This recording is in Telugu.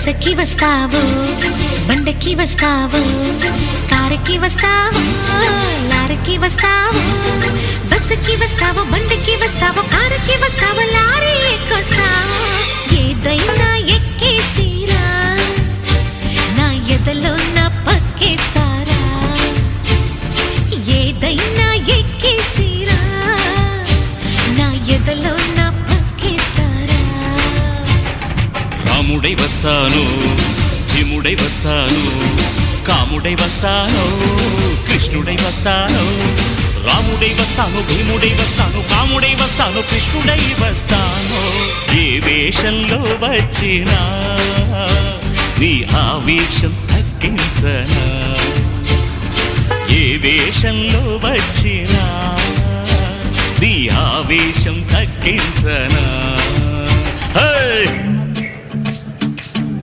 బస్సుకి వస్తావు, బండకి వస్తావు, కారుకి వస్తావు, లారీకి వస్తావు. బస్సుకి వస్తావు, బండకి వస్తావు, కారుకి వస్తావు, లారీ ఎక్కొస్తావు. ఏదైనా ఎక్కేసిరా, నా ఎదలో నా పక్కేస్తారా. ఏదైనా ఎక్కేసిరా, నా ఎదలో నా పక్కేస్తారా. రాముడై వస్తాను, భీముడై వస్తాను, కాముడై వస్తాను, కృష్ణుడై వస్తాను. రాముడై వస్తాను, భీముడై వస్తాను, కాముడై వస్తాను, కృష్ణుడై వస్తాను. ఏ వేషంలో వచ్చినా నీ ఆవేశం తగ్గించనా. ఏ వేషంలో వచ్చినా నీ ఆవేశం తగ్గించనా.